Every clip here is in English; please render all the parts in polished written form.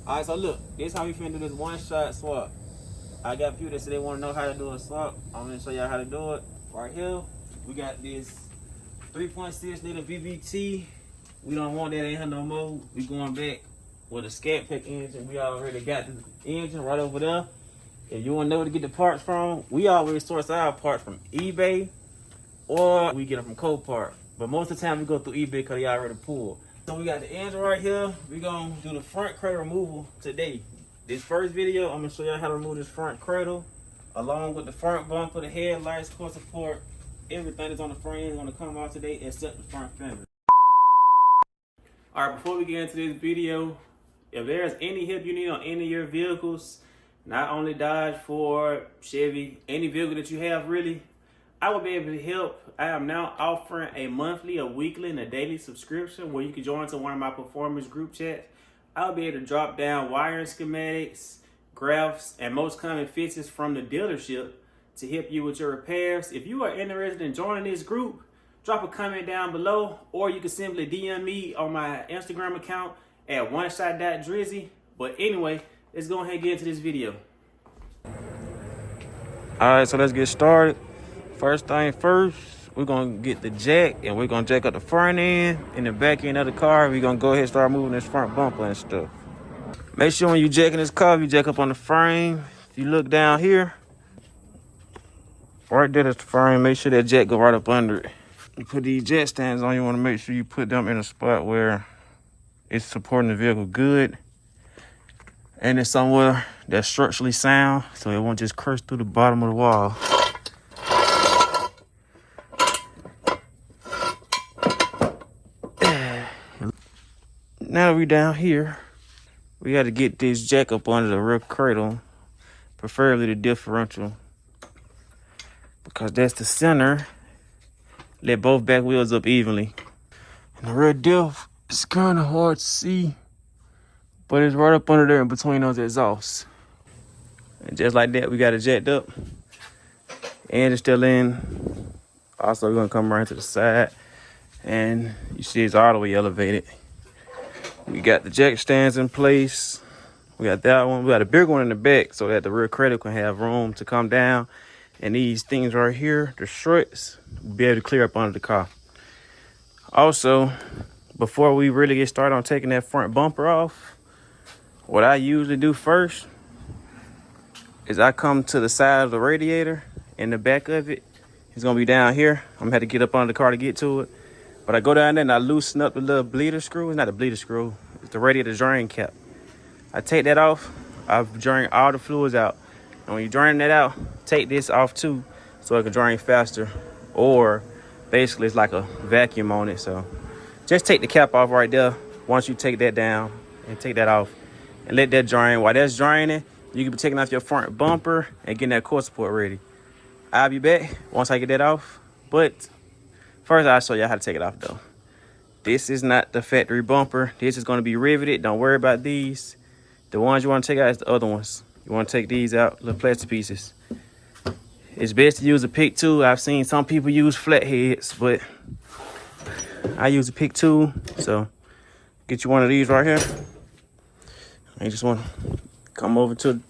Alright, so look, this how we finna do this one-shot swap. I got people that say they want to know how to do a swap. I'm gonna show y'all how to do it. Right here, we got this 3.6 liter VVT. We don't want that in here no more. We going back with a scat pack engine. We already got the engine right over there. If you want to know where to get the parts from, we always source our parts from eBay or we get them from Copart. But most of the time we go through eBay because they already pulled. So we got the engine right here. We're gonna do the front cradle removal today. This first video, I'm gonna show y'all how to remove this front cradle, along with the front bumper, the headlights, core support, everything that's on the frame is gonna come out today except the front fender. All right, before we get into this video, if there's any help you need on any of your vehicles, not only Dodge, Ford, Chevy, any vehicle that you have really, I will be able to help. I am now offering a monthly, a weekly, and a daily subscription where you can join to one of my performance group chats. I'll be able to drop down wiring schematics, graphs, and most common fixes from the dealership to help you with your repairs. If you are interested in joining this group, drop a comment down below, or you can simply DM me on my Instagram account at oneshot.drizzy. But anyway, let's go ahead and get into this video. All right, so let's get started. First thing first, we're gonna get the jack and we're gonna jack up the front end and the back end of the car. We're gonna go ahead and start moving this front bumper and stuff. Make sure when you jacking this car, you jack up on the frame. If you look down here, right there is the frame. Make sure that jack go right up under it. You put these jack stands on, you wanna make sure you put them in a spot where it's supporting the vehicle good. And it's somewhere that's structurally sound, so it won't just curse through the bottom of the wall. Now that we down here, we got to get this jack up under the rear cradle, preferably the differential, because that's the center. Let both back wheels up evenly. And the rear diff is kind of hard to see, but it's right up under there in between those exhausts. And just like that, we got it jacked up. And it's still in. Also, we're gonna come right to the side, and you see it's all the way elevated. We got the jack stands in place. We got that one. We got a big one in the back so that the rear cradle can have room to come down. And these things right here, the struts, will be able to clear up under the car. Also, before we really get started on taking that front bumper off, what I usually do first is I come to the side of the radiator and the back of it. It's gonna be down here. I'm gonna have to get up under the car to get to it. But I go down there and I loosen up the little bleeder screw. It's not a bleeder screw, it's the radiator drain cap. I take that off, I've drained all the fluids out. And when you drain that out, take this off too, so it can drain faster. Or basically it's like a vacuum on it. So just take the cap off right there. Once you take that down and take that off and let that drain. While that's draining, you can be taking off your front bumper and getting that core support ready. I'll be back once I get that off. But first, I'll show you how to take it off though. This is not the factory bumper. This is gonna be riveted. Don't worry about these. The ones you wanna take out is the other ones. You wanna take these out, little plastic pieces. It's best to use a pick tool. I've seen some people use flat heads, but I use a pick tool. So get you one of these right here. You just wanna come over to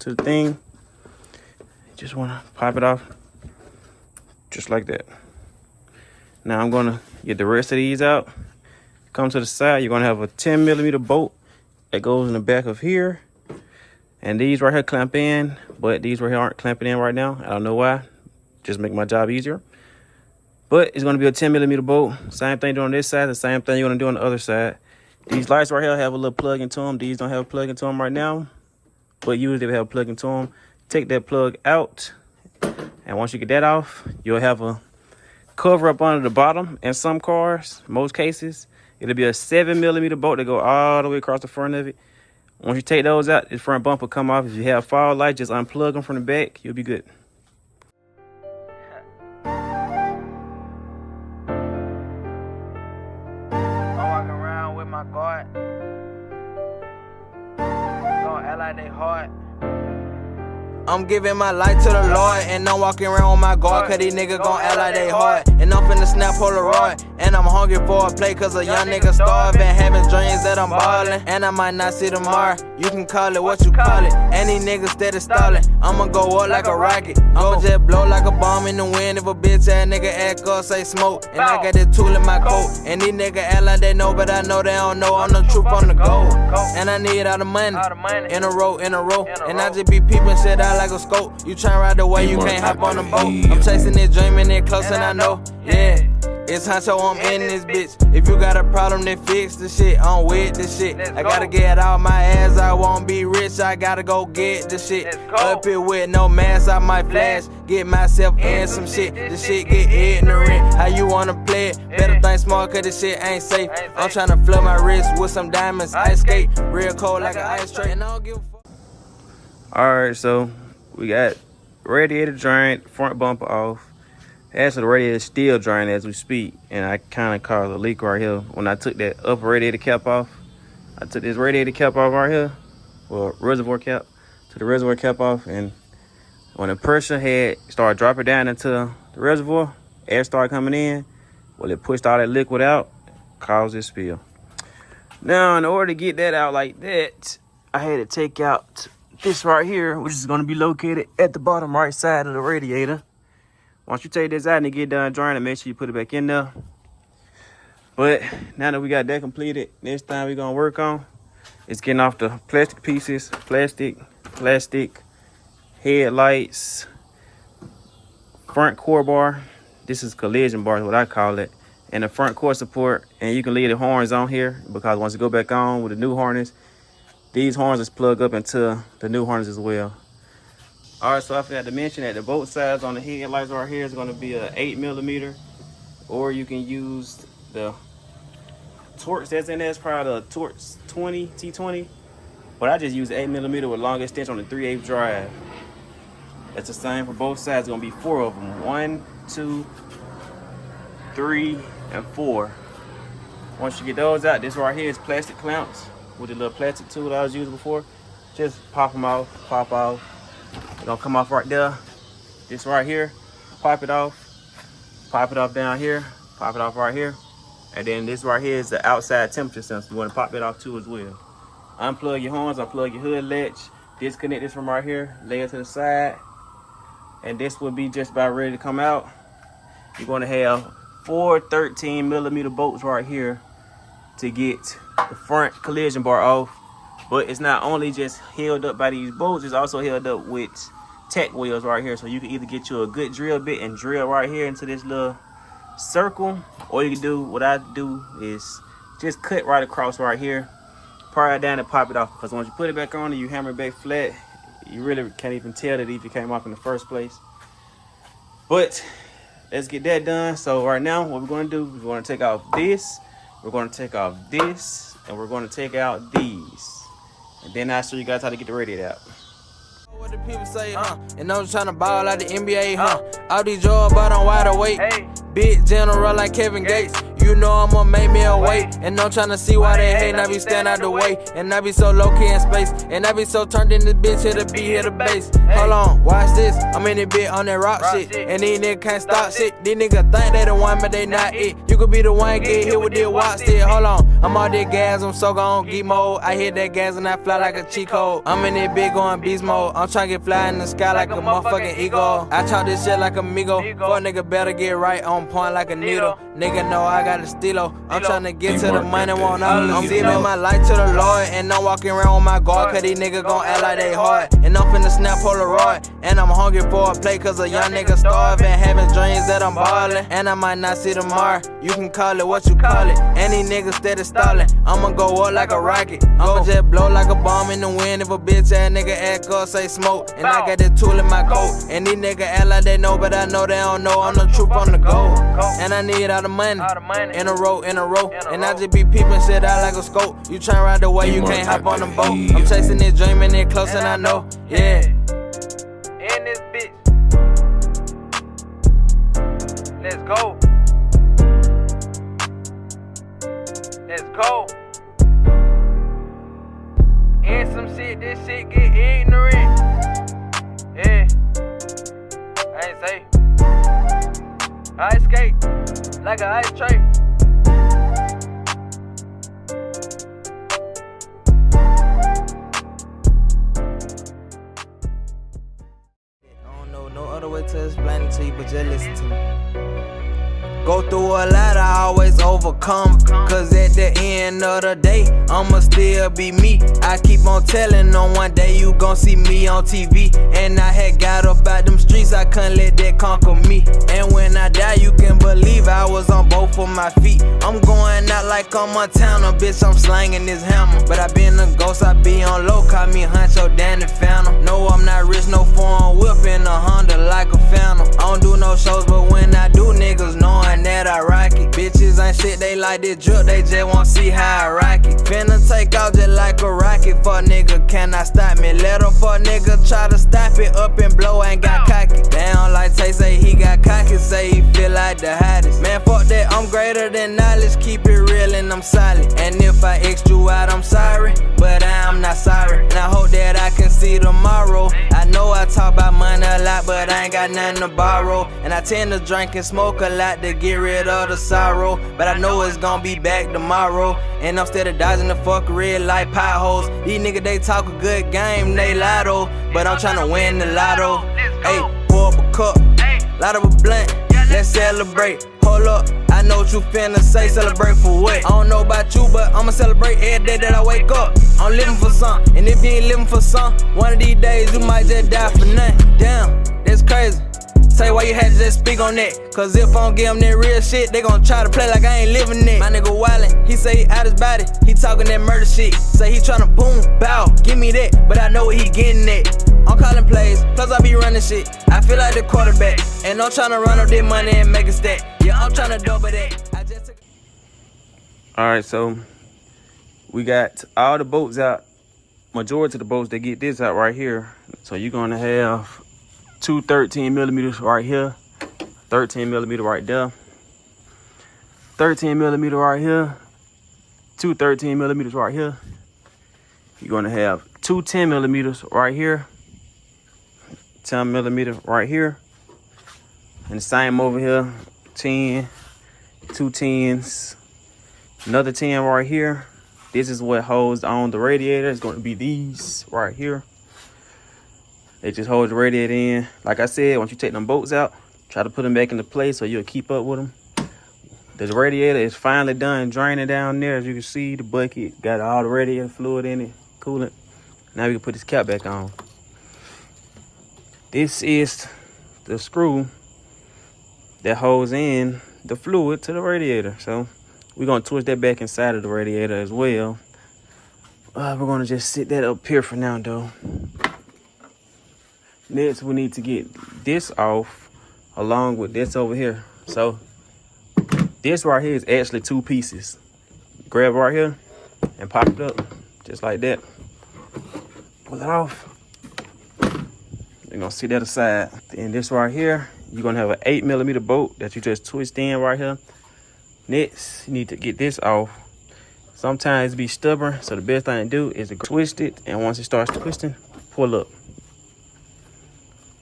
the thing. You just wanna pop it off, just like that. Now I'm gonna get the rest of these out. Come to the side, you're gonna have a 10mm bolt that goes in the back of here. And these right here clamp in, but these right here aren't clamping in right now. I don't know why, just make my job easier. But it's gonna be a 10mm bolt. Same thing doing on this side, the same thing you're gonna do on the other side. These lights right here have a little plug into them. These don't have a plug into them right now, but usually they have a plug into them. Take that plug out, and once you get that off, you'll have a cover up under the bottom. In some cars, most cases, it'll be a 7mm bolt that go all the way across the front of it. Once you take those out, the front bumper come off. If you have fog lights, just unplug them from the back. You'll be good. I'm walking around with my guard. Gonna act like they hard. I'm giving my life to the Lord, and I'm walking around with my guard, cause these niggas gon' act like they hard. And I'm finna snap Polaroid, and I'm hungry for a play, cause a young nigga starving, having dreams that I'm ballin', and I might not see tomorrow. You can call it what you call it, and these niggas steady stalling. I'ma go up like a rocket, I'ma just blow like a bomb in the wind. If a bitch ass nigga act up, say smoke, and I got this tool in my coat. And these niggas act like they know, but I know they don't know. I'm the truth on the go, and I need all the money, in a row, and I just be peeping shit out like a scope. You tryna ride the way, you can't hop on the boat. I'm chasing this dream and it close, and I know, yeah. It's Honcho, I'm in this bitch. If you got a problem, then fix the shit. I'm with the shit. I gotta get out my ass, I won't be rich. I gotta go get the shit. Up here with no mask, I might flash. Get myself in some shit. The shit get ignorant. How you wanna play it? Better think smart, cause this shit ain't safe. I'm tryna flood my wrist with some diamonds. Ice skate, real cold like an ice tray. And I don't give a fuck. Alright, so we got radiator drained, front bumper off. Actually, the radiator is still drained as we speak, and I kind of caused a leak right here. When I took that upper radiator cap off, I took this radiator cap off right here, well, reservoir cap, to the reservoir cap off, and when the pressure had started dropping down into the reservoir, air started coming in, well, it pushed all that liquid out, caused this spill. Now, in order to get that out like that, I had to take out this right here, which is going to be located at the bottom right side of the radiator. Once you take this out and get done drying, make sure you put it back in there. But now that we got that completed, next time we're gonna work on is getting off the plastic pieces, plastic, headlights, front core bar. This is collision bar is what I call it. And the front core support, and you can leave the horns on here because once you go back on with the new harness, these horns is plugged up into the new harness as well. All right, so I forgot to mention that the both sides on the headlights right here is going to be a 8mm, or you can use the Torx that's in there. It's probably the Torx T20, but I just use 8mm with long extension on the 3/8 drive. That's the same for both sides. It's going to be 4 of them. 1, 2, 3, and 4. Once you get those out, this right here is plastic clamps with the little plastic tool that I was using before. Just pop them off, pop off. It's gonna come off right there. This right here, pop it off down here, pop it off right here. And then this right here is the outside temperature sensor. You wanna pop it off too as well. Unplug your horns, unplug your hood latch, disconnect this from right here, lay it to the side. And this will be just about ready to come out. You're gonna have 4 13mm bolts right here to get the front collision bar off. But it's not only just held up by these bolts, it's also held up with tack wheels right here. So you can either get you a good drill bit and drill right here into this little circle, or you can do what I do is just cut right across right here, pry it down and pop it off. Because once you put it back on and you hammer it back flat, you really can't even tell that if it came off in the first place. But let's get that done. So right now, what we're going to do, we're going to take off this, we're going to take off this, and we're going to take out these. And then I'll show you guys how to get the radiator out. What the people say, and I'm trying to ball like the NBA, All these drugs, but I'm wide awake. Big general like Kevin Gates. You know I'm gonna make me a weight. And I'm trying to see why they hate. And I be stand out the way. And I be so low key in space. And I be so turned in this bitch, hit the beat, hit the bass. Hold on, watch this. I'm in this bit on that rock shit. And these niggas can't stop shit. These niggas think they the one, but they not it. You could be the one, get hit with this watch stick. Hold on, I'm all this gas, I'm so gone geek mode. I hit that gas and I fly like a cheat code. I'm in this bit going beast mode. I'm trying to get fly in the sky like a motherfucking eagle. I talk this shit like a migo. For a nigga better get right on point like a needle. Nigga know I got a stilo. I'm trying to get to the money, want all of I'm giving my life to the Lord, and I'm walking around with my guard, cause these niggas gon' act like they hard. And I'm finna snap Polaroid, and I'm hungry for a play, cause a young nigga starving, having dreams that I'm ballin', and I might not see tomorrow. You can call it what you call it, and these niggas steady stalling. I'ma go up like a rocket, I'ma just blow like a bomb in the wind. If a bitch ass nigga act up, say smoke, and I got this tool in my coat. And these niggas act like they know, but I know they don't know. I'm the truth on the go, and I need all the money, in a row, and I just be peeping shit out like a scope. You tryna ride the way, you can't hop on the boat. I'm chasing this dream and it close, and I know, yeah. In this bitch, let's go. Let's go. And some shit, this shit get ignorant. Yeah, I ain't safe. I skate like an ice tray. I don't know no other way to explain it to you, but just listen to me. Go through a lot, I always overcome. Cause at the end of the day, I'ma still be me. I keep on telling on one day you gon' see me on TV. And I had got up out them streets, I couldn't let that conquer me. And when I die, you can believe I was on both of my feet. I'm going out like I'm Montana, bitch, I'm slanging this hammer. But I been a ghost, I be on low, call me Huncho, Danny Phantom. No, I'm not rich, no foreign whip in a Honda like a Phantom. I don't do no shows, but when I do, niggas knowing that I rock it. Bitches ain't shit, they like this drip, they just won't see how I rock it. Finna take off just like a rocket, fuck nigga cannot stop me. Let a fuck nigga try to stop it, up and blow, ain't got cocky. Down like Tay say he got cocky, say he feel like the hottest. Man, fuck that, I'm greater than knowledge, keep it real and I'm solid. And if I X'd you out, I'm sorry, but I'm not sorry. And I hope that I can see tomorrow. I know I talk about money a lot, but I ain't got nothing to borrow. And I tend to drink and smoke a lot to get rid of the sorrow. But I know it's gonna be back tomorrow. And I'm still dodging the fuck red light potholes. These niggas, they talk a good game, they lotto. But I'm tryna win the lotto. Hey, pour up a cup, light up a blunt, let's celebrate. Hold up, I know what you finna say, celebrate for what? I don't know about you, but I'ma celebrate every day that I wake up. I'm living for something, and if you ain't living for something, one of these days you might just die for nothing. Damn, that's crazy. Say why you had to just speak on that. Cause if I don't give them that real shit, they gon' try to play like I ain't living it. My nigga wildin', he say he out his body, he talking that murder shit. Say he tryna boom, bow, give me that, but I know what he getting at. I'm calling plays, plus I be running shit. I feel like the quarterback, and I'm tryna run up that money and make a stack. Yeah, I'm tryna double that. I just took... Alright, so we got all the bolts out. Majority of the bolts, they get this out right here. So you're gonna have two 13 millimeters right here, 13 millimeter right there, 13 millimeter right here, two 13 millimeters right here. You're gonna have two 10 millimeters right here, 10 millimeter right here, and the same over here, 10, two 10s, another 10 right here. This is what holds on the radiator. It's going to be these right here. It just holds the radiator in. Like I said, once you take them bolts out, try to put them back into place so you'll keep up with them. The radiator is finally done draining down there. As you can see, the bucket got all the radiator fluid in it, coolant. Now we can put this cap back on. This is the screw that holds in the fluid to the radiator. So we're gonna twist that back inside of the radiator as well. We're gonna just sit that up here for now though. Next, we need to get this off along with this over here. So this right here is actually two pieces. Grab right here and pop it up just like that. Pull it off. We're gonna sit that aside. Then this right here, you're gonna have an 8 millimeter bolt that you just twist in right here. Next, you need to get this off. Sometimes it be stubborn, so the best thing to do is to twist it, and once it starts twisting, pull up.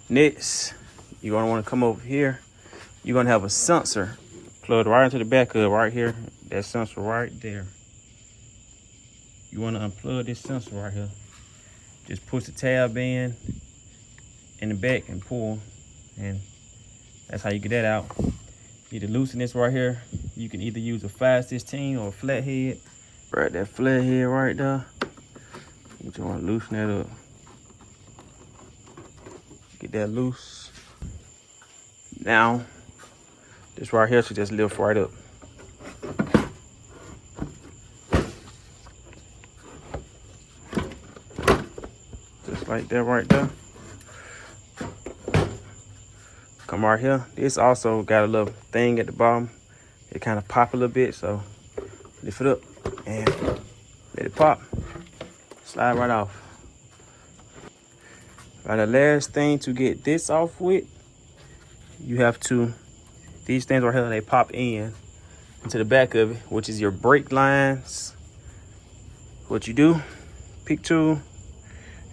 Next, you're gonna wanna come over here. You're gonna have a sensor plugged right into the back of right here. That sensor right there. You wanna unplug this sensor right here. Just push the tab in the back and pull, and that's how you get that out. You need to loosen this right here. You can either use a 5/16 or a flathead. Right, that flathead right there. You just wanna loosen that up. Get that loose. Now, this right here should just lift right up. Just like that right there. Come right here. This also got a little thing at the bottom. It kind of pop a little bit, so lift it up and let it pop. Slide right off. Right, the last thing to get this off with, you have to, these things right here, they pop in into the back of it, which is your brake lines. What you do, pick tool,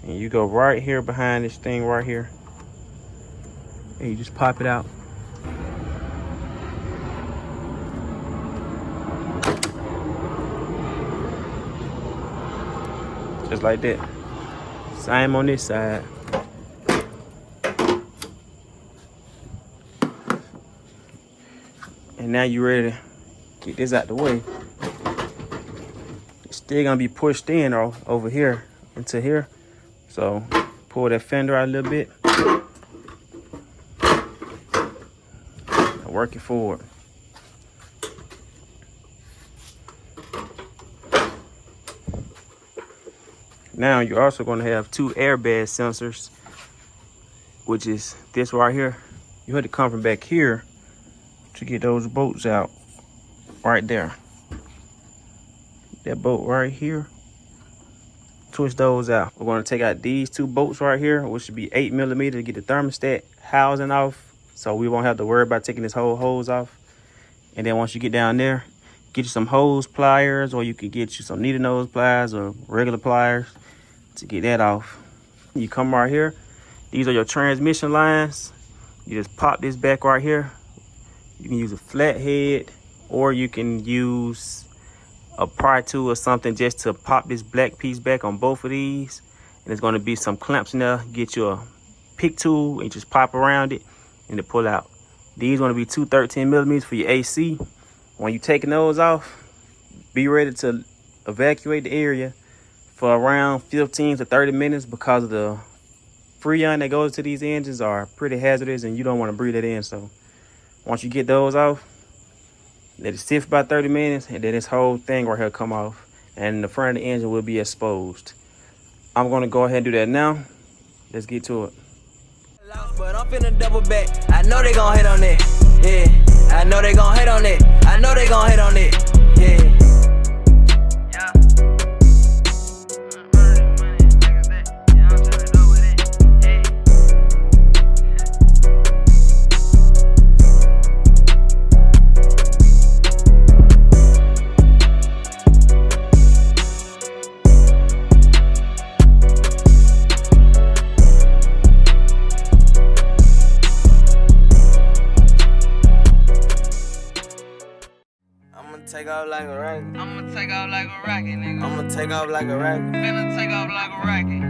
and you go right here behind this thing right here. and you just pop it out. Just like that. Same on this side. And now you're ready to get this out the way. It's still gonna be pushed in over here into here. So pull that fender out a little bit. And work it forward. Now you're also going to have 2 airbag sensors, which is this right here. You had to come from back here to get those bolts out right there. That bolt right here, twist those out. We're going to take out these 2 bolts right here, which should be 8mm, to get the thermostat housing off, so we won't have to worry about taking this whole hose off. And then once you get down there, get you some hose pliers, or you could get you some needle nose pliers or regular pliers to get that off. You come right here. These are your transmission lines. You just pop this back right here. You can use a flathead, or you can use a pry tool or something just to pop this black piece back on both of these. And there's going to be some clamps in there. Get you a pick tool and just pop around it and to pull out. These are going to be 2 13mm for your AC. When you're taking those off, be ready to evacuate the area for around 15 to 30 minutes, because of the freon that goes to these engines are pretty hazardous and you don't want to breathe it in. So once you get those off, let it sit for about 30 minutes, and then this whole thing right here come off, and the front of the engine will be exposed. I'm going to go ahead and do that now. Let's get to it. But I'm finna double back. I know they gon' hit on it. Yeah. I know they gon' hit on it. I know they gon' hit on it. Yeah. Take off like a rocket. I'ma take off like a rocket, nigga. I'ma take off like a rocket. Finna take off like a rocket.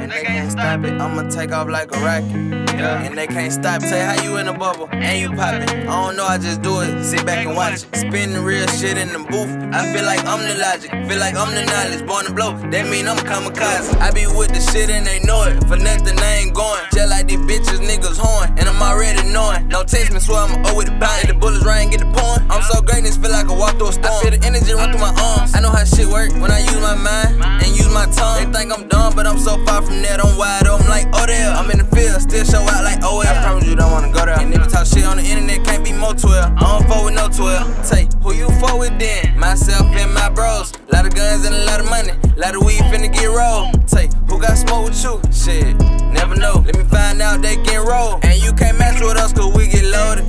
And they can't stop it. I'ma take off like a rocket. Yeah. And they can't stop it. Say how you in a bubble and you pop it. I don't know, I just do it. Sit back and watch it. Spin the real shit in the booth. I feel like I'm the logic. Feel like I'm the knowledge. Born to blow. That mean I'm kamikaze. I be with the shit and they know it. For nothing I ain't going. Just like these bitches niggas horn. And I'm already knowing. No text me, swear I'ma owe it a bang. The bullets rain, get the pouring. I'm so greatness, feel like I walk through a storm. I feel the energy run through my arms. I know how shit work when I use my mind and use my tongue. They think I'm dumb, but I'm so far from that. I'm wide open like Odell. I'm in the field, still show out like OL. I promise you don't wanna go there. And if you talk shit on the internet, can't be more 12. I don't fuck with no 12. Say, who you fuck with then? Myself and my bros. Lot of guns and a lot of money. Lot of weed finna get rolled. Say, who got smoke with you? Shit, never know. Let me find out they get rolled. And you can't mess with us cause we get loaded.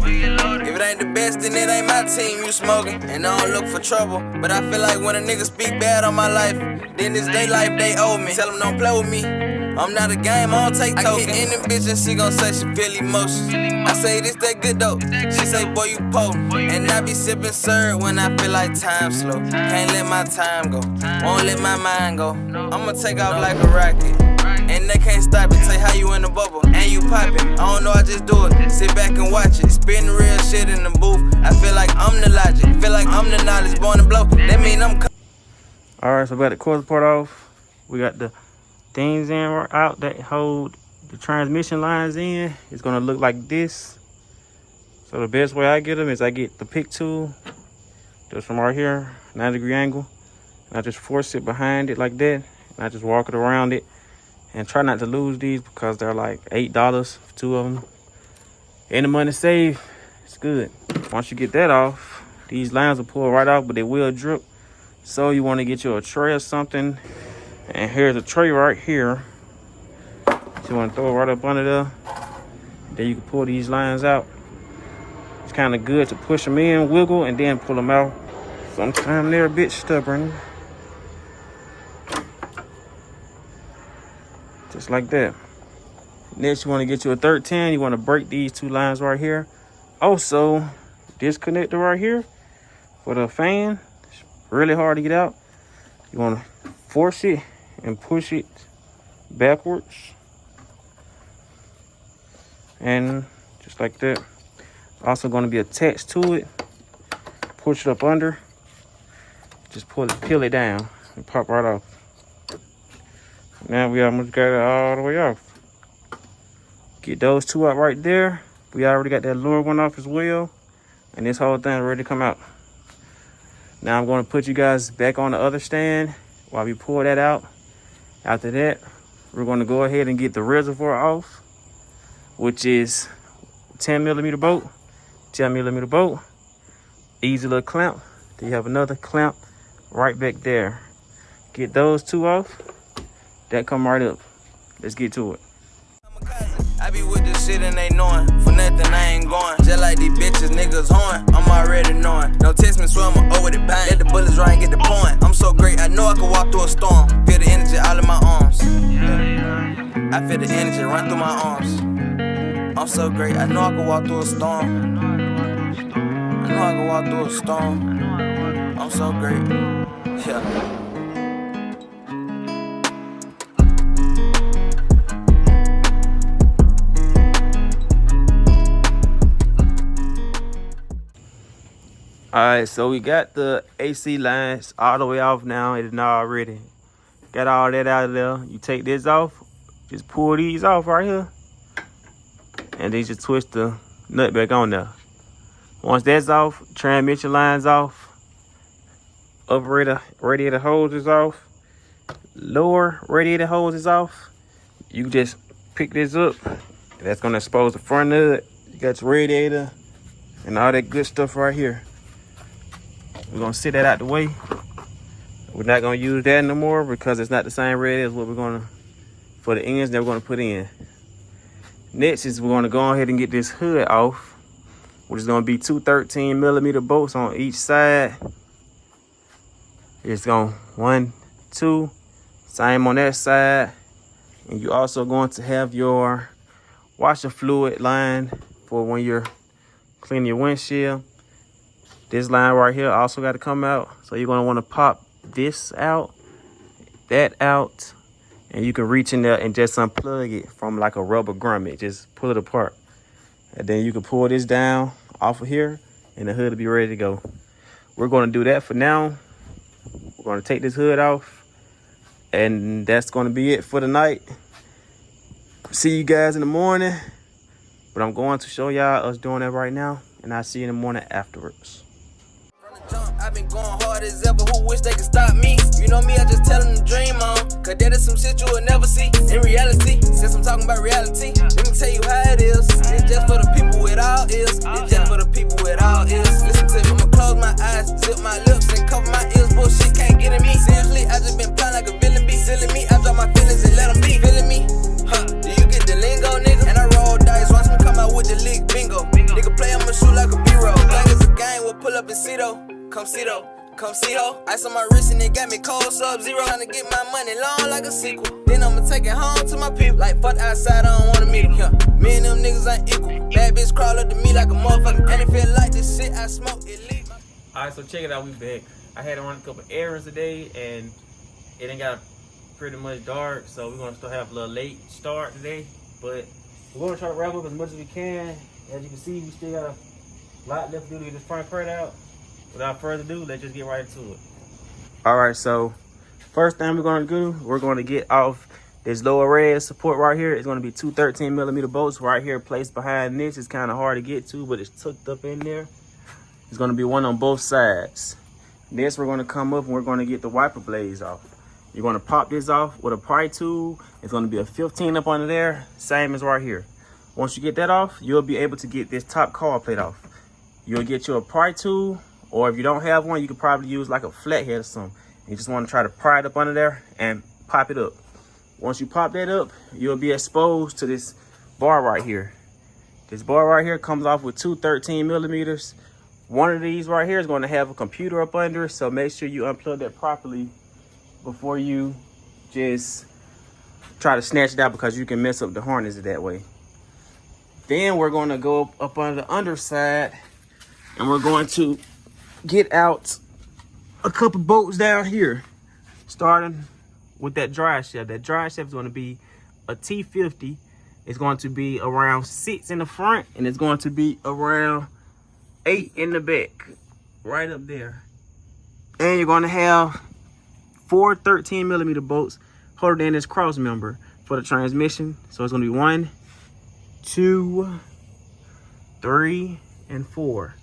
If it ain't the best, then it ain't my team you smoking. And I don't look for trouble, but I feel like when a nigga speak bad on my life, then it's they life they owe me. Tell them don't play with me. I'm not a game, I don't take tokens. I get in the bitch and she gon' say she feel emotions. I say this that good though. She say boy you potent. And I be sippin' syrup when I feel like time slow. Can't let my time go, won't let my mind go. I'ma take off like a rocket. And they can't stop it. Say how you in the bubble and you poppin'. I don't know, I just do it. Sit back and watch it. Spin real shit in the booth. I feel like I'm the logic. Feel like I'm the knowledge. Born to blow. That mean I'm. Alright, so we got the quarter part off. We got the things in out that hold the transmission lines in. It's gonna look like this. So the best way I get them is I get the pick tool, just from right here, 90-degree angle, and I just force it behind it like that, and I just walk it around it. And try not to lose these because they're like $8 for 2 of them. Any money saved, it's good. Once you get that off, these lines will pull right off, but they will drip. So you want to get you a tray or something. And here's a tray right here. So you want to throw it right up under there. Then you can pull these lines out. It's kind of good to push them in, wiggle, and then pull them out. Sometimes they're a bit stubborn. Just like that. Next, you want to get you a 13. You want to break these two lines right here. Also, this connector right here for the fan, it's really hard to get out. You want to force it and push it backwards. And just like that. Also going to be attached to it. Push it up under. Just peel it down and pop right off. Now we almost got it all the way off. Get those two out right there. We already got that lower one off as well. And this whole thing ready to come out. Now I'm going to put you guys back on the other stand while we pull that out. After that, we're going to go ahead and get the reservoir off, which is 10mm bolt, 10mm bolt, easy little clamp. Then you have another clamp right back there. Get those two off. That come right up. Let's get to it. I be with this shit and they knowing. For nothing I ain't going. Just like these bitches, niggas horn. I'm already knowing. No test me, so I'ma over the pain. Let the bullets right and get the point. I'm so great, I know I can walk through a storm. Feel the energy all in my arms. Yeah. I feel the energy run through my arms. I'm so great, I know I can walk through a storm. I know I can walk through a storm. I'm so great. Yeah. All right, so we got the AC lines all the way off now. It is not already. Got all that out of there. You take this off, just pull these off right here. And then just twist the nut back on there. Once that's off, transmission line's off. Upper radiator hose is off. Lower radiator hose is off. You just pick this up. That's gonna expose the front of it. You got your radiator and all that good stuff right here. We're gonna sit that out the way. We're not gonna use that no more because it's not the same radiator as what we're gonna, for the ends that we're gonna put in. Next is we're gonna go ahead and get this hood off, which is gonna be two 13mm bolts on each side. It's going 1, 2, same on that side. And you're also going to have your washer fluid line for when you're cleaning your windshield. This line right here also got to come out. So you're gonna want to pop this out, that out, and you can reach in there and just unplug it from like a rubber grommet. Just pull it apart. And then you can pull this down off of here and the hood will be ready to go. We're gonna do that for now. We're gonna take this hood off and that's gonna be it for the night. See you guys in the morning, but I'm going to show y'all us doing that right now and I'll see you in the morning afterwards. I've been going hard as ever, who wish they could stop me? You know me, I just tell them to dream on. Cause that is some shit you will never see in reality. Since I'm talking about reality, let me tell you how it is. It's just for the people with all ears. It's just for the people with all ears. Listen to me, I'ma close my eyes, zip my lips and cover my ears. Bullshit can't get in me. Seriously, I just been playing like a villain be. Silly me, I drop my feelings and let them be. Feeling me? Huh, do you get the lingo, nigga? And I roll dice, watch me come out with the lick bingo. Nigga play, I'ma shoot like a B-roll. Like it's a game, we'll pull up and see though. Come see though, come see though. Ice on my wrist and it got me cold Sub-Zero. Tryna get my money long like a sequel. Then I'ma take it home to my people. Like fuck outside, I don't wanna meet them. Yeah. Me and them niggas ain't equal. Bad bitch crawl up to me like a motherfucker. And it feel like this shit I smoke, it leak. Alright, so check it out, we back. I had to run a couple errands today and it ain't got pretty much dark, so we're gonna still have a little late start today. But we're gonna try to wrap up as much as we can. As you can see, we still got a lot left to do to get this front part out. Without further ado, let's just get right into it. All right, so first thing we're gonna do, we're gonna get off this lower radiator support right here. It's gonna be two 13mm bolts right here placed behind this. It's kind of hard to get to, but it's tucked up in there. It's gonna be one on both sides. Next, we're gonna come up and we're gonna get the wiper blades off. You're gonna pop this off with a pry tool. It's gonna be a 15 up under there, same as right here. Once you get that off, you'll be able to get this top cowl plate off. You'll get your pry tool, or if you don't have one, you could probably use like a flathead or something. You just want to try to pry it up under there and pop it up. Once you pop that up, you'll be exposed to this bar right here. This bar right here comes off with two 13mm. One of these right here is going to have a computer up under it, so make sure you unplug that properly before you just try to snatch it out because you can mess up the harness that way. Then we're going to go up on the underside and we're going to get out a couple bolts down here, starting with that drive shaft. That drive shaft is going to be a T50. It's going to be around 6 in the front and it's going to be around 8 in the back, right up there. And you're going to have 4 13mm bolts holding in this cross member for the transmission. So it's going to be 1, 2, 3, and 4.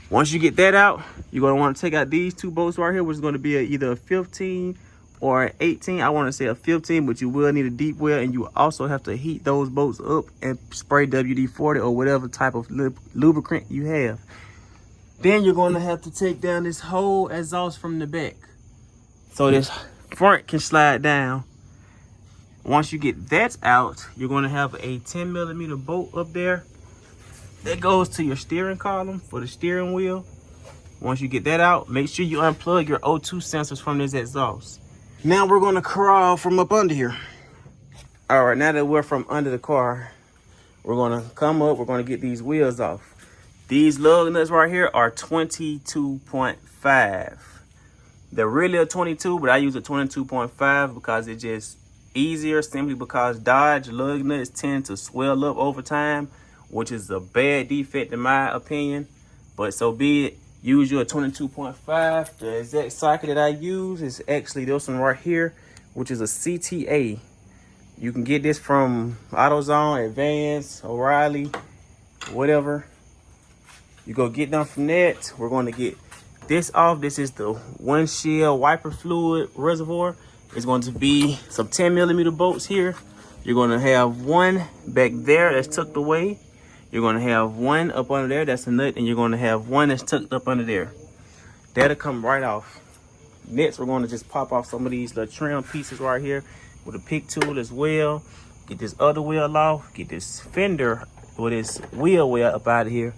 Once you get that out, you're going to want to take out these 2 bolts right here, which is going to be either a 15 or an 18. I want to say a 15, but you will need a deep well, and you also have to heat those bolts up and spray WD-40 or whatever type of lubricant you have. Then you're going to have to take down this whole exhaust from the back, so this front can slide down. Once you get that out, you're going to have a 10mm bolt up there that goes to your steering column for the steering wheel. Once you get that out, make sure you unplug your O2 sensors from this exhaust. Now we're going to crawl from up under here. All right, now that we're from under the car, we're going to come up, we're going to get these wheels off. These lug nuts right here are 22.5. They're really a 22, but I use a 22.5 because it's just easier, simply because Dodge lug nuts tend to swell up over time, which is a bad defect in my opinion, but so be it. Use your 22.5. The exact socket that I use is actually this one right here, which is a CTA. You can get this from AutoZone, Advance, O'Reilly, whatever. You go get them from that. We're going to get this off. This is the windshield wiper fluid reservoir. It's going to be some 10mm bolts here. You're going to have one back there that's tucked away. You're going to have one up under there, that's a nut, and you're going to have one that's tucked up under there. That'll come right off. Next, we're going to just pop off some of these little trim pieces right here with a pick tool as well. Get this other wheel off, get this fender or this wheel well up out of here.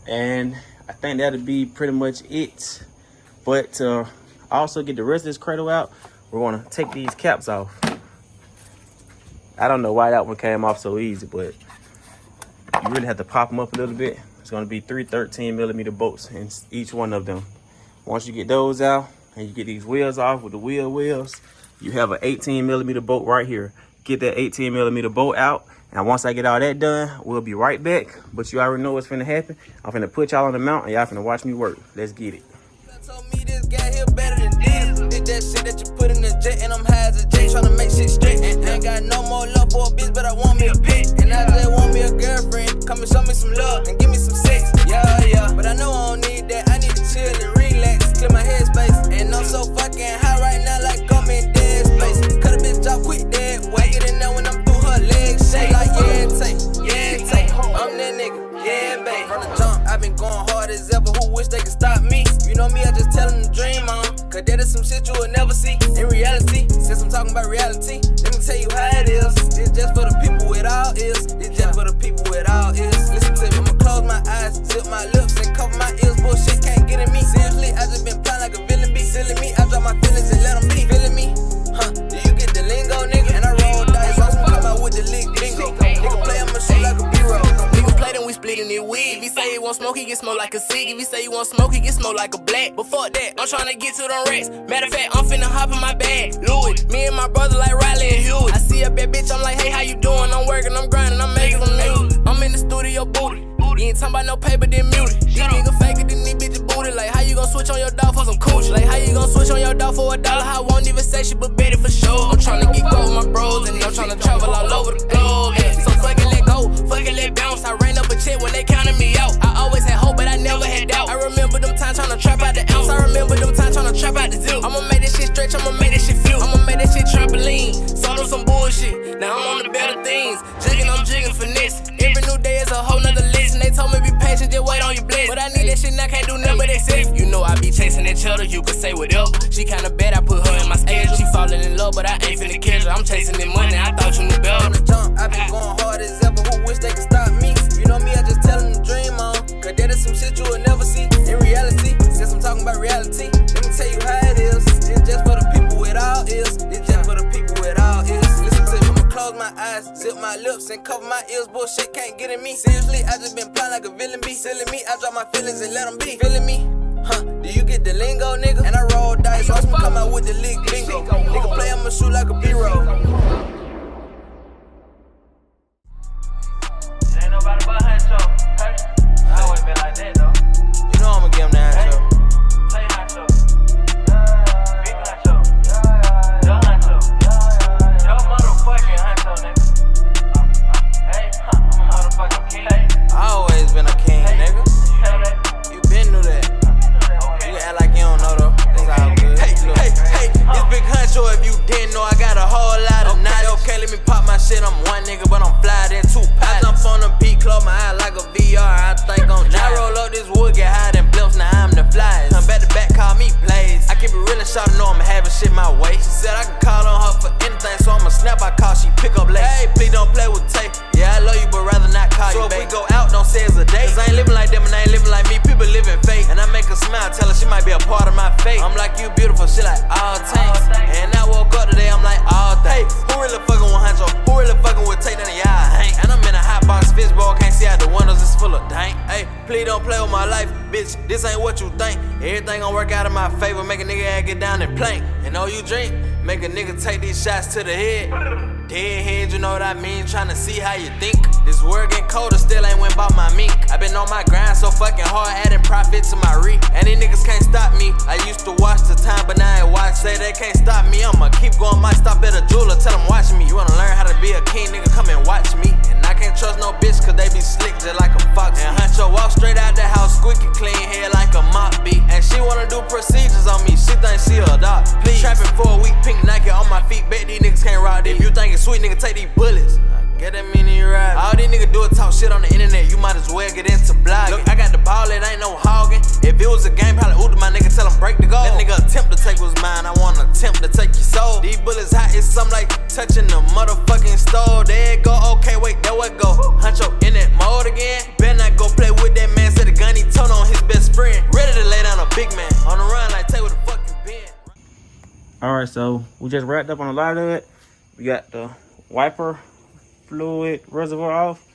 And I think that'll be pretty much it. But to also get the rest of this cradle out, we're going to take these caps off. I don't know why that one came off so easy, but you really have to pop them up a little bit. It's going to be 3 13mm bolts in each one of them. Once you get those out and you get these wheels off with the wheel wells, you have an 18mm bolt right here. Get that 18mm bolt out, and once I get all that done, we'll be right back. But you already know what's finna happen. I'm finna put y'all on the mount and y'all finna watch me work. Let's get it. Told me this guy here better than this. Did that shit that you put in the jet, and I'm high as a J, tryna make shit straight. And ain't got no more love for a bitch, but I want me a bitch. And I just want me a girlfriend. Come and show me some love and give me some sex. Yeah. But I know I don't need that. I need to chill and relax, clear my headspace. And I'm so fucking high right now, like I'm in dead space. Cut a bitch off quick dead way. Get in there when I'm through her legs shake like yeah, take. I'm that nigga, yeah, babe. From the jump, I've been going hard as ever. Who wish they could stop me? You know me, I just tell them to dream on. Cause that is some shit you will never see in reality. Since I'm talking about reality, let me tell you how it is. This just for the people with all ears. This just for the people with all ears. Listen to me, I'ma close my eyes, zip my lips, and cover my ears. Bullshit can't get in me. Seriously, I just been playing like a villain, be silly me. I drop my feelings and let them be. Feeling me? Huh? Do you get the lingo, nigga? And I roll dice, I'm come out with the lick bingo. Nigga play, I'ma shoot like a B-roll. Nigga play, then we splitting it weed. If he say he want smoke, he get smoke like a cig. If he say he want smoke, he get smoke like a black. But fuck that, I'm tryna get to them racks. Matter of fact, I'm finna hop in my bag. Louis, me and my brother like Riley and Huey. I see a bad bitch, I'm like, hey, how you doing? I'm working, I'm grinding, I'm making some news. I'm in the studio booty. You ain't talking about no paper, then mute it. These niggas faker than these bitches booty. Like, how you gon' switch on your dog for some coochie? Like, how you gon' switch on your dog for $1? I won't even say shit, but bet it for sure. I'm tryna get gold with my bros, and I'm tryna travel all over the globe. Yeah. So fucking let go, fucking let bounce. I ran up a check when they counted me out. I always had hope, but I never had doubt. I remember them times tryna trap out the ounce. I remember them times tryna trap out the zip. I'ma make this shit stretch, I'ma make this shit feel. I'ma make that shit trampoline. Sold them some bullshit, now I'm on the better things. Jigging, I'm jigging finesse. Every new day is a whole nother list. And they told me be patient, just wait on your bless. But I need that shit and I can't do nothing but accept. You know I be chasing that cheddar, you could say whatever. She kinda bad, I put her in my schedule. She falling in love, but I ain't finna catch her. I'm chasing the money, I thought you knew better. On the jump, I been going hard as ever. Who wish they could stop me? You know me, I just tell them to dream on. Cause that is some shit you will never see in reality. Since I'm talking about reality, let me tell you how it is. It's just for the people with all ears. It's just for the people with all ears. Listen eyes, zip my lips and cover my ears. Bullshit can't get in me. Seriously, I just been playing like a villain be. Silly me, I drop my feelings and let them be. Feeling me? Huh, do you get the lingo, nigga? And I roll dice, watch me come out with the lick bingo. Nigga play, I'ma shoot like a B-roll. Ain't nobody but Huncho, hey? I always been like that, though. You know I'ma give him the Huncho. Play Huncho. Big Huncho. Yo Huncho. Yo motherfucking Huncho, nigga. Hey, I'm a motherfucking king. I always been a king, nigga. You been knew that. You can act like you don't know though. That's all good. Hey, this big Huncho, if you didn't know, I got a whole lot of knowledge. Okay, let me pop my shit. I'm one nigga, but I'm fly than two pilots. I jump on the beat, close my eye like a VR. I think I'm and I roll up this wood, get high than blimps. Now I'm the flyest. Come back to back, call me Blaze. I keep it real and shout to know I'm having shit my way. She said I can call on her for anything, so I'ma snap. I call, she pick up late. Hey, please don't play with Tay. Yeah, I love you, but rather not call you. So if we go out, don't say it's a date. Cause I ain't living like them and I ain't living like me. People living fake. And I make her smile, tell her she might be a part of my fate. I'm like, you beautiful, shit like all tanks. And I woke up today, I'm like, all thanks. Who really fucking with Huncho? Who really fucking with Tay? None of y'all hang. And I'm in a hot box fishbowl, can't see out the windows, it's full of dank. Hey, please don't play with my life, bitch. This ain't what you think. Everything gon' work out in my favor, make a nigga ass get down and plank. And all you drink, make a nigga take these shots to the head. Dead head, you know what I mean? Tryna see how you think. This world getting colder, still ain't went by my mink. I been on my grind so fucking hard, adding profit to my re. And these niggas can't stop me. I used to watch the time, but now I watch. Say they can't stop me, I'ma keep going. Might stop at a jeweler, tell them watch me. You wanna learn how to be a king, nigga, come and watch me. And I can't trust no bitch, cause they be slick just like a fox. And Huncho walk straight out the house, squeaky clean hair like a mop beat. And she wanna do procedures on me, she think she a doc. Please, trapping for a week, pink Nike on my feet, bet these niggas can't rock this. If you think it's sweet, nigga, take these bullets. Get that mini ride. All these niggas do is talk shit on the internet. You might as well get into blogging. Look, I got the ball, it ain't no hogging. If it was a game, probably Uda my nigga, tell him break the goal. That nigga attempt to take what's mine. I wanna attempt to take your soul. These bullets hot, it's something like touching the motherfucking stove. There it go, okay, wait, there it go. Huncho in that mode again. Better not go play with that man. Said the gun he told on his best friend. Ready to lay down a big man. On the run, like, tell where the fuck you been. Alright, so we just wrapped up on a lot of it. We got the wiper fluid reservoir off.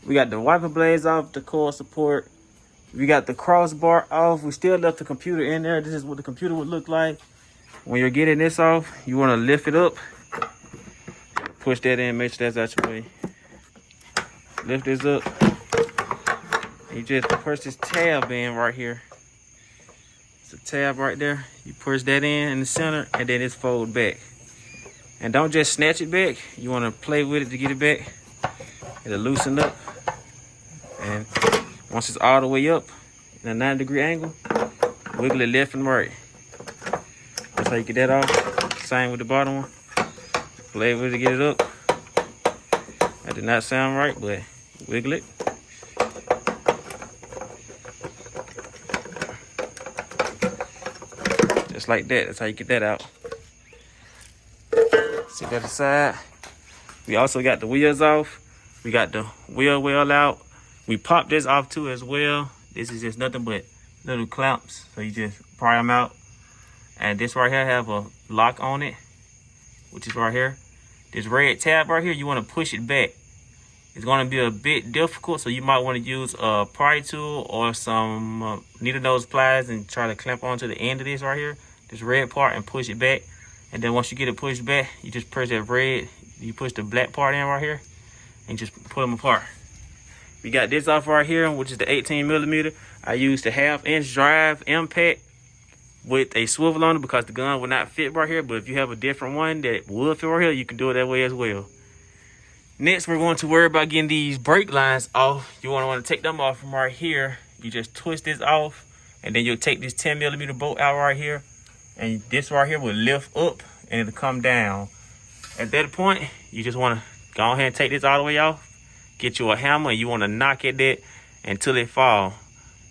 We got the wiper blades off, the core support. We got the crossbar off. We still left the computer in there. This is what the computer would look like. When you're getting this off, you want to lift it up. Push that in, make sure that's out your way. Lift this up. You just push this tab in right here. It's a tab right there. You push that in the center, and then it's fold back. And don't just snatch it back. You want to play with it to get it back. It'll loosen up. And once it's all the way up in a 90-degree angle, wiggle it left and right. That's how you get that off. Same with the bottom one. Play with it to get it up. That did not sound right, but wiggle it. Just like that. That's how you get that out. Set that aside. We also got the wheels off. We got the wheel well out. We popped this off too as well. This is just nothing but little clamps. So you just pry them out. And this right here have a lock on it, which is right here. This red tab right here, you want to push it back. It's going to be a bit difficult, so you might want to use a pry tool or some needle nose pliers and try to clamp onto the end of this right here, this red part, and push it back. And then once you get it pushed back, you just press that red, you push the black part in right here, and just pull them apart. We got this off right here, which is the 18mm. I used the 1/2-inch drive impact with a swivel on it because the gun will not fit right here. But if you have a different one that will fit right here, you can do it that way as well. Next, we're going to worry about getting these brake lines off. You want to take them off from right here. You just twist this off, and then you'll take this 10mm bolt out right here. And this right here will lift up and it'll come down. At that point, you just want to go ahead and take this all the way off. Get you a hammer and you want to knock at that until it fall.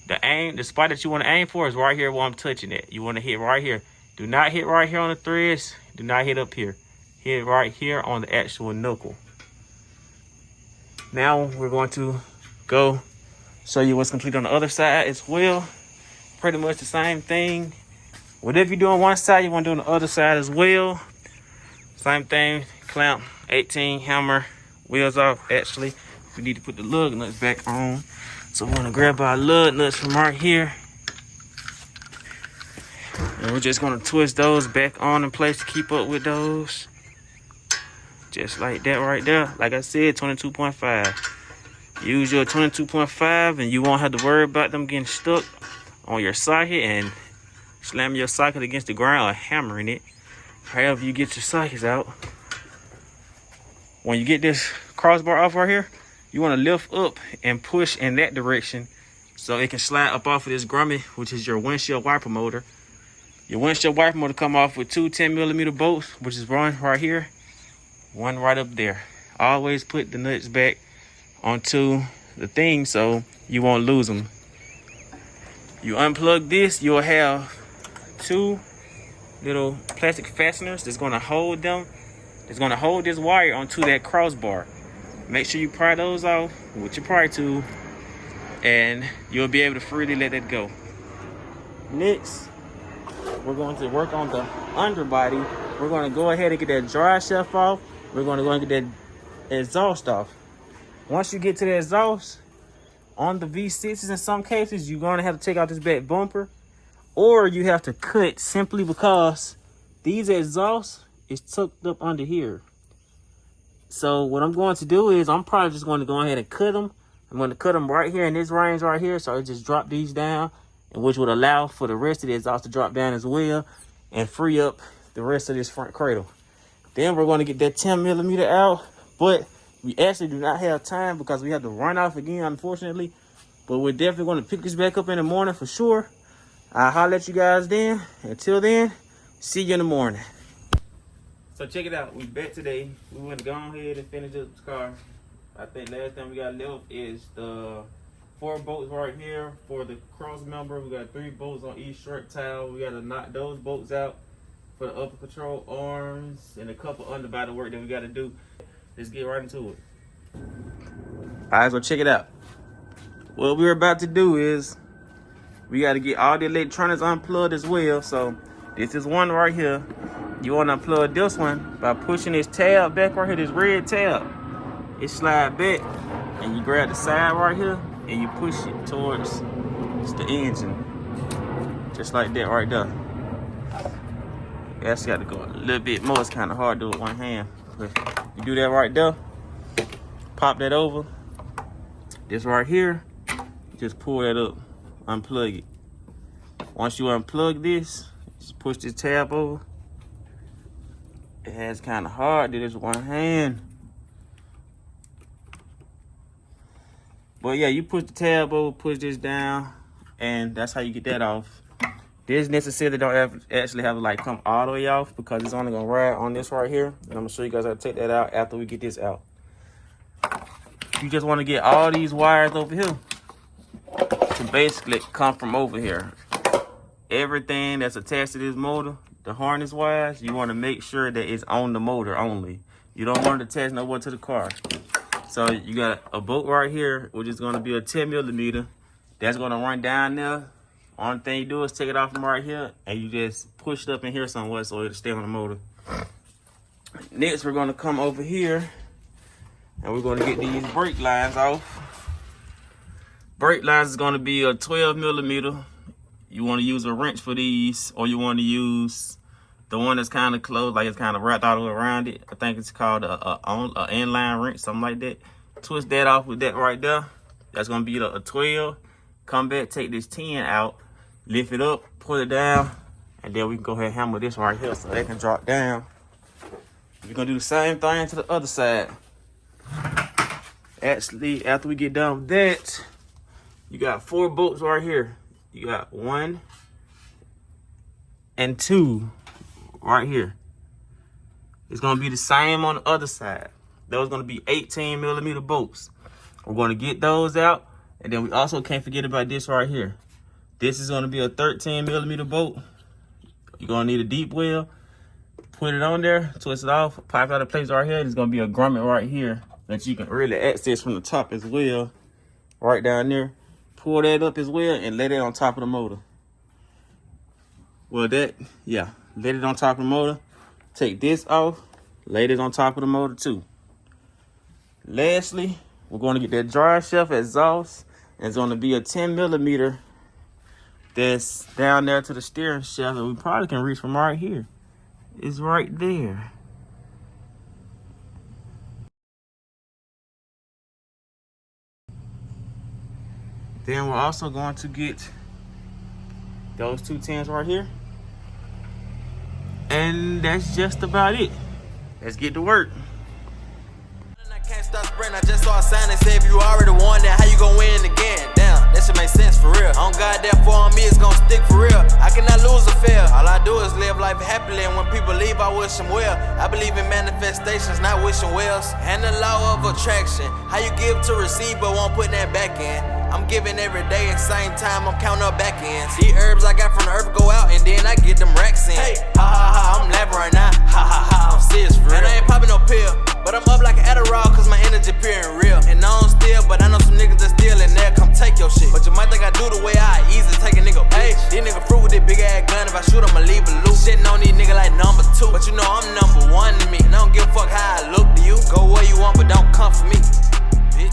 The spot that you want to aim for is right here where I'm touching it. You want to hit right here. Do not hit right here on the threads. Do not hit up here. Hit right here on the actual knuckle. Now we're going to go show you what's complete on the other side as well. Pretty much the same thing. Whatever you do on one side, you want to do on the other side as well. Same thing, clamp, 18 hammer, wheels off. Actually, we need to put the lug nuts back on. So we're gonna grab our lug nuts from right here. And we're just gonna twist those back on in place to keep up with those. Just like that right there. Like I said, 22.5. Use your 22.5 and you won't have to worry about them getting stuck on your socket and slamming your socket against the ground or hammering it. However you get your sockets out. When you get this crossbar off right here, you want to lift up and push in that direction so it can slide up off of this grommet, which is your windshield wiper motor. Your windshield wiper motor come off with two 10mm bolts, which is one right here, one right up there. Always put the nuts back onto the thing so you won't lose them. You unplug this, you'll have two little plastic fasteners that's going to hold them. It's going to hold this wire onto that crossbar. Make sure you pry those off with your pry tool and you'll be able to freely let it go. Next, we're going to work on the underbody. We're going to go ahead and get that dry shaft off. We're going to go and get that exhaust off. Once you get to the exhaust, on the V6s in some cases, you're going to have to take out this back bumper, or you have to cut simply because these exhausts is tucked up under here. So what I'm going to do is I'm probably just going to go ahead and cut them. I'm going to cut them right here in this range right here. So I just drop these down, and which would allow for the rest of the exhaust to drop down as well and free up the rest of this front cradle. Then we're going to get that 10mm out, but we actually do not have time because we have to run off again, unfortunately. But we're definitely going to pick this back up in the morning for sure. I'll holler at you guys then. Until then, see you in the morning. So check it out. We back today. We want to go ahead and finish up the car. I think last time we got left is the 4 bolts right here for the cross member. We got 3 bolts on each short tile. We got to knock those bolts out for the upper control arms and a couple underbody work that we got to do. Let's get right into it. All right, so check it out. What we're about to do is we got to get all the electronics unplugged as well. So this is one right here. You want to unplug this one by pushing this tab back right here, this red tab. It slide back and you grab the side right here and you push it towards the engine. Just like that right there. You actually got to go a little bit more. It's kind of hard to do with one hand. But you do that right there. Pop that over. This right here. Just pull that up. Unplug it. Once you unplug this, just push this tab over. It has kind of hard to do this one hand. But yeah, you push the tab over, push this down, and that's how you get that off. This necessarily don't actually have to like come all the way off because it's only gonna ride on this right here. And I'm gonna show you guys how to take that out after we get this out. You just wanna get all these wires over here to basically come from over here. Everything that's attached to this motor, the harness wires, you wanna make sure that it's on the motor only. You don't want it attached nowhere to the car. So you got a bolt right here, which is gonna be a 10mm. That's gonna run down there. Only thing you do is take it off from right here and you just push it up in here somewhere so it'll stay on the motor. Next, we're gonna come over here and we're gonna get these brake lines off. Brake lines is gonna be a 12mm. You wanna use a wrench for these, or you wanna use the one that's kind of closed, like it's kind of wrapped all the way around it. I think it's called a inline wrench, something like that. Twist that off with that right there. That's gonna be a 12. Come back, take this 10 out, lift it up, pull it down, and then we can go ahead and hammer this right here so they can drop down. We're gonna do the same thing to the other side. Actually, after we get done with that, you got 4 bolts right here. You got 1 and 2 right here. It's gonna be the same on the other side. Those gonna be 18mm bolts. We're gonna get those out. And then we also can't forget about this right here. This is gonna be a 13mm bolt. You're gonna need a deep well. Put it on there, twist it off, pop out of place right here. There's gonna be a grommet right here that you can really access from the top as well. Right down there. Pull that up as well and lay it on top of the motor. Well, lay it on top of the motor. Take this off, lay it on top of the motor too. Lastly, we're going to get that dry shaft exhaust. And it's going to be a 10mm that's down there to the steering shaft, and we probably can reach from right here. It's right there. Then we're also going to get those 2 10s right here. And that's just about it. Let's get to work. I can't stop sprinting, I just saw a sign that said if you already won, then how you gonna win again? Damn, that shit make sense for real. On God, that for on me, it's gonna stick for real. I cannot lose or fail. All I do is live life happily, and when people leave, I wish them well. I believe in manifestations, not wishing wells. And the law of attraction, how you give to receive, but won't put that back in. I'm giving every day at the same time, I'm counting up back ends. These herbs I got from the earth go out, and then I get them racks in. Hey, ha ha ha, I'm laughing right now. Ha ha ha, I'm serious for real. And I ain't popping no pill, but I'm up like an Adderall, cause my energy pure and real. And I don't steal, but I know some niggas that steal, and they'll come take your shit. But you might think I do the way I easy take a nigga bitch. These niggas fruit with this big ass gun, if I shoot I'ma leave a loop. Shitting on these niggas like number 2, but you know I'm number 1 to me. And I don't give a fuck how I look to you. Go where you want, but don't come for me, bitch.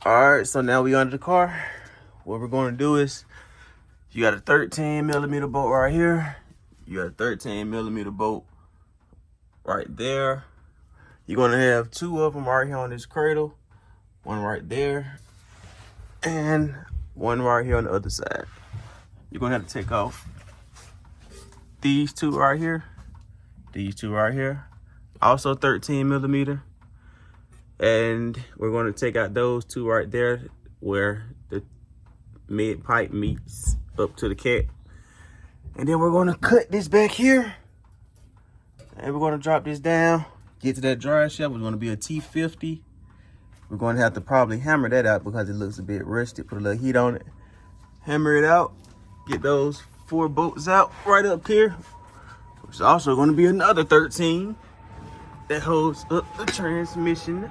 Alright, so now we under the car. What we're going to do is, you got a 13mm bolt right here. You got a 13mm bolt right there. You're going to have 2 of them right here on this cradle. One right there. And one right here on the other side. You're going to have to take off these 2 right here. These 2 right here. Also 13mm. And we're going to take out those 2 right there where the mid pipe meets up to the cat. And then we're going to cut this back here. And we're going to drop this down. Get to that dry shaft. It's going to be a T50. We're going to have to probably hammer that out because it looks a bit rusted. Put a little heat on it. Hammer it out. Get those 4 bolts out right up here. There's also going to be another 13 that holds up the transmission.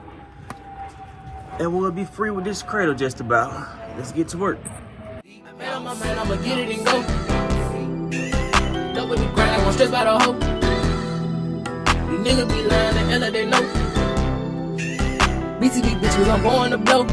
And we'll be free with this cradle just about. Let's get to work. Man, my man, I'ma get it and go. Know what the grind, I won't stress about a hoe. You niggas be lying, and hell they know. BTB bitch, cause I'm going to blow.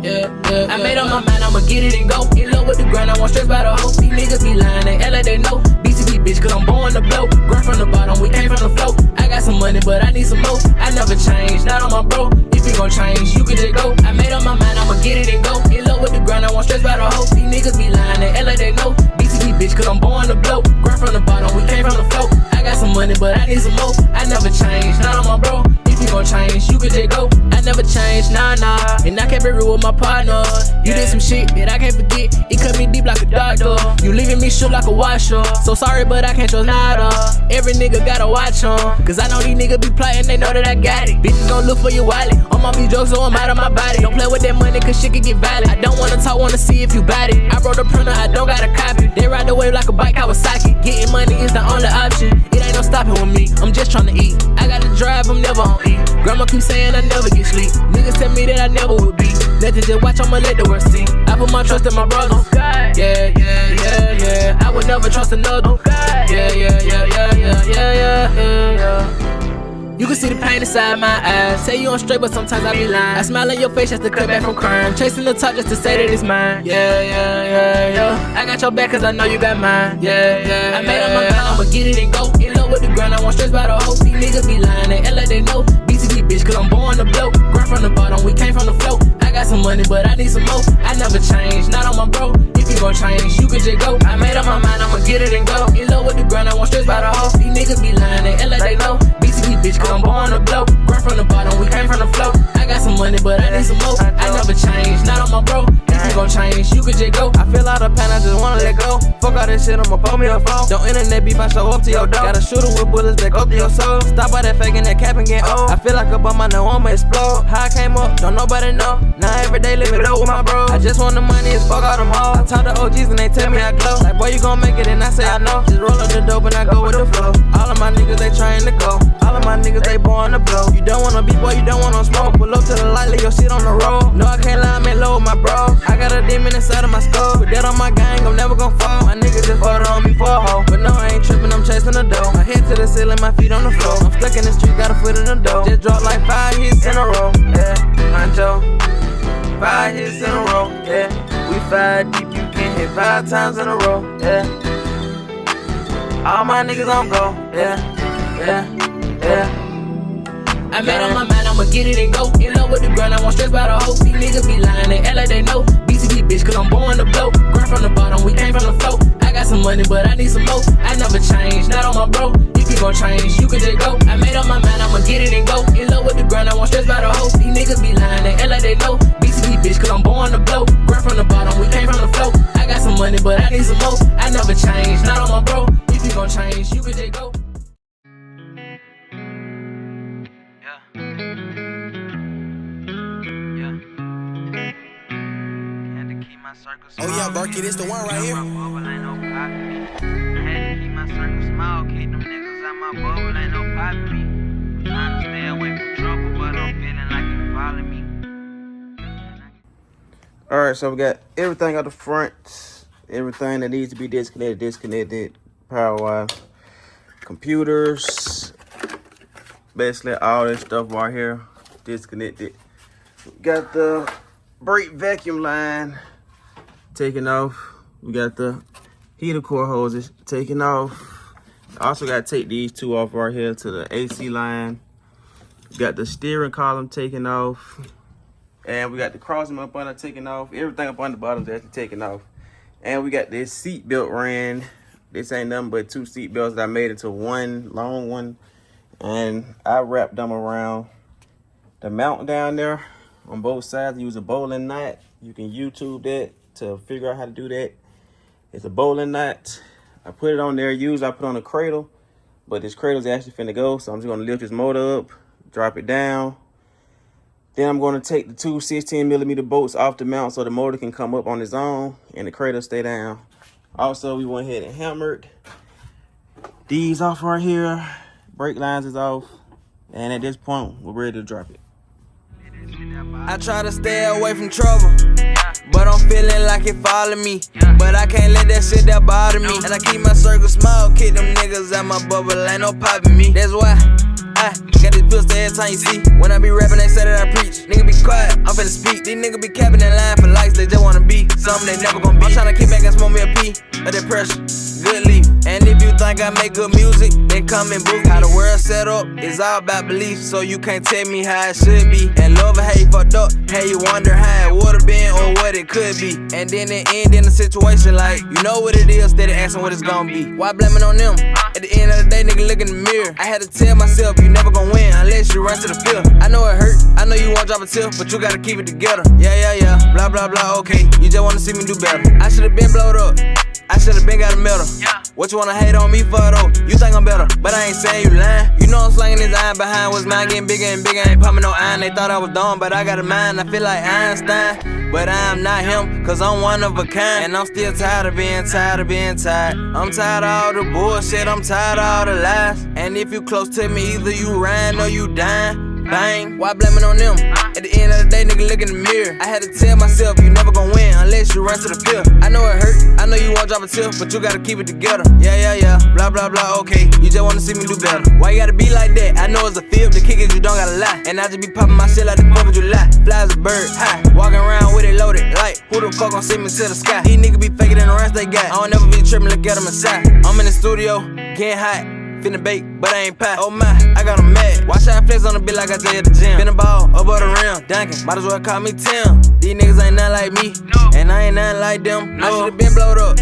Yeah. I made up my mind, I'ma get it and go. In love with the grind, I won't stress about a hoe. These niggas be lying, and hell they know. BTB bitch, cause I'm born to blow. Grind from the bottom, we came from the flow. I got some money, but I need some more. I never change, not on my bro. If you gon' change, you can just go. I made up my mind, I'ma get it and go. In love with the grind, I won't stress about a hoe. These niggas be lying, and hell they know. BTB bitch, cause I'm born to blow. Grind from the bottom, we came from the flow. I got some money, but I need some more. I never change, not on my bro. If you gon' change, you can just go. I never change, nah. And I kept it real with my partner. You did some shit that I can't forget. It cut me deep like a doctor. You leaving me shook like a washer. So sorry, but I can't trust nada. Every nigga gotta watch on. Cause I know these niggas be plotting, they know that I got it. Bitches gon' look for your wallet. I'm on these drugs, so I'm out of my body. Don't play with that money, cause shit can get violent. I don't wanna talk, wanna see if you bout it. I wrote a printer, I don't got a copy. They ride the wave like a bike Kawasaki. Getting money is the only option. It ain't no stopping with me, I'm just tryna eat. I gotta drive, I'm never on E. Grandma keep saying I never get sleep. Niggas tell me that I never would be. Nothing, just watch, I'ma let the world see. I put my trust in my brother. Yeah. I would never trust another. Yeah. You can see the pain inside my eyes. Say you on straight, but sometimes I be lying. I smile in your face just to cut back from crime. Chasing the top just to say that it's mine. Yeah. I got your back cause I know you got mine. Yeah. I made up my mind, I'ma get it and go. In love with the grind, I won't stress about a hoe. These niggas be lying, they act like they know. BTB bitch, cause I'm born to blow. Grind from the bottom, we came from the flow. I got some money, but I need some more. I never change, not on my bro. If you gon' change, you can just go. I made up my mind, I'ma get it and go. In love with the grind, I won't stress about a hoe. These niggas be lying, they act like they know. BTB bitch, cause I'm born to blow. Grind from the bottom, we came from the flow. I got some money, but I need some more. I never change, not on my bro. If you gon' change, you can just go. I feel all the pain, I just wanna let go. Fuck all this shit, I'ma pull me a phone. Don't internet beef, I show up to your door. Got a shooter with bullets that go through your soul. Stop all that faking, that cap and get old. I feel like a bum, I know I'ma explode. How I came up, don't nobody know. Now every day live it up with my bro. I just want the money, it's fuck all them hoes. I talk to OGs and they tell me I glow. Like boy, you gon' make it, and I say I know. Just roll up the dope and I go with the flow. All of my niggas, they trying to go. All of my niggas, they born to blow. You don't wanna be boy, you don't wanna smoke. Pull up to the light, lay your shit on the road. No, I can't lie, I'm in low with my bro. I got a demon inside of my skull. With that on my gang, I'm never gon' fall. My niggas just voted on me for a hoe. But no, I ain't and my feet on the floor. I'm stuck in the street, got a foot in the door. Just dropped like 5 hits in a row, yeah. Honcho, 5 hits in a row, yeah. We 5 deep, you can hit 5 times in a row, yeah. All my niggas on go, yeah, yeah, yeah. I made up my mind, I'ma get it and go. In love with the grind, I won't stress about a hoe. These niggas be lying, they act like they know. BCB bitch, cause I'm born to blow. Grind from the bottom, we came from the flow. I got some money, but I need some more. I never change, not on my bro. If you gon' change, you can just go. I made up my mind, I'ma get it and go. In love with the grind, I won't stress about a hoe. These niggas be lying, they act like they know. BCB bitch, cause I'm born to blow. Grind from the bottom, we came from the flow. I got some money, but I need some more. I never change, not on my bro. If you gon' change, you can just go. Oh yeah, Berkey, this the one right here. I had to keep my circle small, keep them niggas out my bubble, ain't no poppin' me. I'm trying to stay away from trouble, but I'm feeling like you follow me. Alright, so we got everything out the front, everything that needs to be disconnected, power wise, computers, basically all this stuff right here, disconnected. We got the brake vacuum line taken off. We got the heater core hoses taken off. Also got to take these two off right here to the AC line. We got the steering column taken off. And we got the crossing up under taken off. Everything up on the bottom is actually taken off. And we got this seat belt ran. This ain't nothing but 2 seat belts that I made into one long one. And I wrapped them around the mount down there on both sides. Use a bowling knot. You can YouTube that to figure out how to do that. It's a bowling knot. I put it on there. Usually I put on a cradle, but this cradle is actually finna go. So I'm just gonna lift this motor up, drop it down. Then I'm gonna take the 2 16mm bolts off the mount so the motor can come up on its own and the cradle stay down. Also, we went ahead and hammered these off right here. Brake lines is off. And at this point, we're ready to drop it. I try to stay away from trouble, but I'm feeling like it follow me. But I can't let that shit that bother me. And I keep my circle small, keep them niggas out my bubble, ain't no poppin' me. That's why I got this pistol every time you see. When I be rapping, they say that I preach. Nigga be quiet, I'm finna speak. These niggas be capping in line for likes, they just wanna be something they never gonna be. I'm tryna kick back and smoke me a P of that pressure. Good leave. And if you think I make good music, then come and book. How the world set up is all about belief, so you can't tell me how it should be. And love or hate fucked up, hey, you wonder how it would've been or what it could be. And then it end in a situation like, you know what it is, instead of asking what it's gonna be. Why blame it on them? At the end of the day, nigga, look in the mirror. I had to tell myself, you never gonna win unless you run to the field. I know it hurt, I know you won't drop a tip, but you gotta keep it together. Yeah, blah, blah, blah, okay. You just wanna see me do better. I should've been blowed up, I should've been got a medal. What you wanna hate on me for though? You think I'm better, but I ain't saying you lying. You know I'm slanging this iron behind what's mine, getting bigger and bigger. Ain't pumping no iron, they thought I was dumb, but I got a mind. I feel like Einstein, but I'm not him, cause I'm one of a kind. And I'm still tired of being tired. I'm tired of all the bullshit, I'm tired of all the lies. And if you close to me, either you riding or you dying. Bang, why blame it on them? At the end of the day, nigga, look in the mirror. I had to tell myself, you never gon' win unless you run to the field. I know it hurt, I know you won't drop a tip, but you gotta keep it together. Yeah, blah, blah, blah, okay. You just wanna see me do better. Why you gotta be like that? I know it's a field, the kick is you don't gotta lie. And I just be popping my shit like the 4th of July. Fly as a bird, high, walking around with it loaded. Like, who the fuck gon' send me to the sky? These niggas be faking than the rest they got. I don't never be tripping, look at them inside. I'm in the studio, getting hot. Finna bake, but I ain't pie. Oh my, I got 'em mad. Watch how I flex on the beat like I did at the gym. Finna ball, above the rim, dunking. Might as well call me Tim. These niggas ain't nothing like me, and I ain't nothing like them. I should've been blowed up,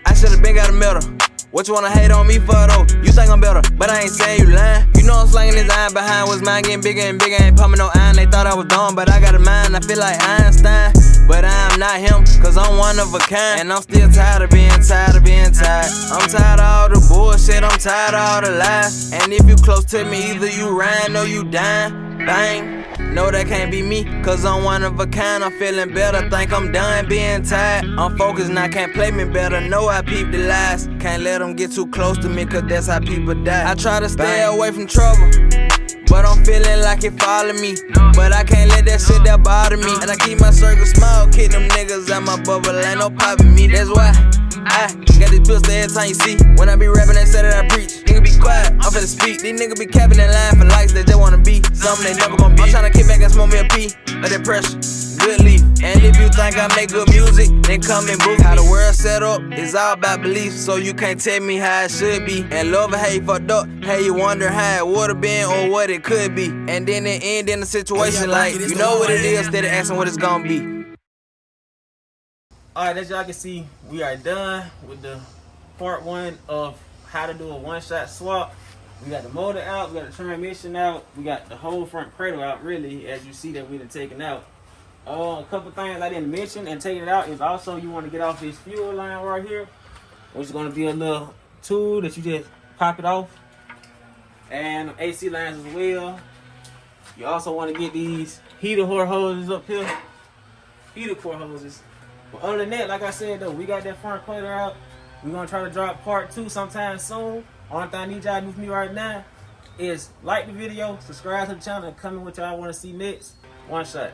I should've been got a medal. What you wanna hate on me for though? You think I'm better, but I ain't saying you lying. You know I'm slanging this iron behind what's mine, getting bigger and bigger. Ain't pumping no iron, they thought I was dumb, but I got a mind. I feel like Einstein, but I'm not him, cause I'm one of a kind. And I'm still tired of being tired. I'm tired of all the bullshit, I'm tired of all the lies. And if you close to me, either you riding or you dying. Bang, no that can't be me, cause I'm one of a kind. I'm feeling better, think I'm done being tired. I'm focused now, can't play me better, know I peep the lies. Can't let them get too close to me, cause that's how people die. I try to stay away from trouble, but but I'm feeling like it follow me. But I can't let that shit that bother me. And I keep my circle small, kick them niggas out my bubble, ain't no poppin' me. That's why I got this pistol every time you see. When I be rapping, they say that I preach. Nigga be quiet, I'm finna speak. These niggas be capping and lying for likes, they just wanna be something they never gon' be. I'm tryna kick back and smoke me a P, let that pressure, good leaf. And if you think I make good music, then come and book. How the world set up is all about belief, so you can't tell me how it should be. And love it, how you fucked up, how you wonder how it would've been or what it could be. And then it end in a situation like, you know what it is, instead of asking what it's gonna be. Alright, as y'all can see, we are done with the part 1 of how to do a one-shot swap. We got the motor out, we got the transmission out, we got the whole front cradle out, really, as you see that we done taken out. A couple things I didn't mention and taking it out is also you want to get off this fuel line right here, which is going to be a little tool that you just pop it off. And AC lines as well. You also want to get these heater core hoses up here. Heater core hoses. But other than that, like I said though, we got that front cradle out. We're going to try to drop part 2 sometime soon. Only thing I need y'all to do for me right now is like the video, subscribe to the channel, and comment what y'all want to see next. One shot.